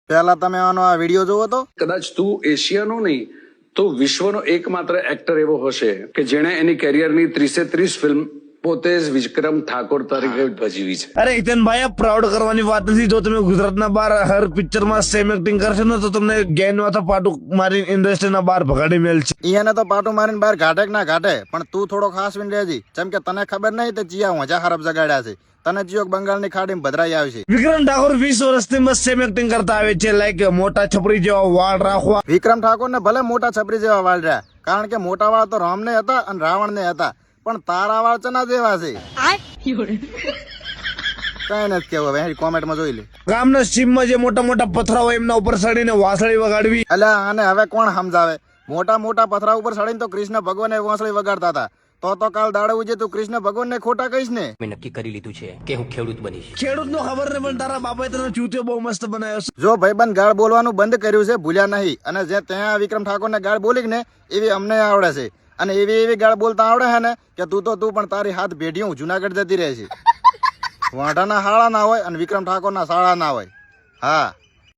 પહેલા તમે આનો આ વિડીયો જોવો તો કદાચ તું એશિયાનો નહીં તો વિશ્વનો એકમાત્ર એક્ટર એવો હશે કે જેણે એની કેરિયરની 30 ફિલ્મ પોતે જ વિક્રમ ઠાકોર તરીકે ભજવી છે. અરે હિતેનભાઈ, આ પ્રાઉડ કરવાની વાત નથી. જો તમે ગુજરાતના બહાર હર પિક્ચરમાં સેમ એક્ટિંગ કરશો ને તો તમને ગેનમાં તો પાટું મારી ઇન્ડસ્ટ્રીના બહાર ભગાડી મેલ છે. એને તો પાટું મારીને બહાર ઘાટે કે ના ઘાટે, પણ તું થોડો ખાસ વિન રહેજી. જેમ કે તને ખબર નહીં તે ચિયા હોજા ખરાબ જગાડ્યા છે. તને જીઓ બંગાળની ખાડીમાં ભદ્રાઈ આવી છે. વિક્રમ ઠાકોર 20 વર્ષથી મસ્ત સેમ એક્ટિંગ કરતા આવે છે. લાઈક મોટા છપરી જેવા વાળ રાખવા. વિક્રમ ઠાકોર ને ભલે મોટા છપરી જેવા વાળ રહ્યા, કારણ કે મોટા વાળ તો રામ ને હતા અને રાવણ ને હતા, પણ તારા વાળ ચના જેવા છે. કઈ નથી કેવું, હવે કોમેન્ટમાં જોઈ લે. ગામના સીમમાં જે મોટા મોટા પથરા હોય એમના ઉપર ચડીને વાંસળી વગાડવી. અલ્યા આને હવે કોણ સમજાવે? મોટા મોટા પથરા ઉપર ચડીને તો કૃષ્ણ ભગવાને વાંસળી વગાડતા હતા. તો કાલ દાડે ઉજે તું કૃષ્ણ ભગવાન ને ખોટા કહીશ ને. મેં નક્કી કરી લીધું છે કે હું ખેડૂત બનીશ. ખેડૂત નો ખબર ને, પણ તારા બાપાએ તને ચૂતિયો બહુ મસ્ત બનાવ્યો છે. જો ભાઈબંધ ગાળ બોલવાનું બંધ કર્યું છે, ભૂલ્યા નહીં. અને જે ત્યાં વિક્રમ ઠાકોર ને ગાળ બોલી ને એવી અમને આવડે છે. અને એવી ગાળ બોલતા આવડે છે ને કે તું પણ તારી હાથ ભેઢીઓ જુનાગઢ જતી રહે છે. વાંઢાના હાળા ના હોય અને વિક્રમ ઠાકોર ના શાળા ના હોય. હા.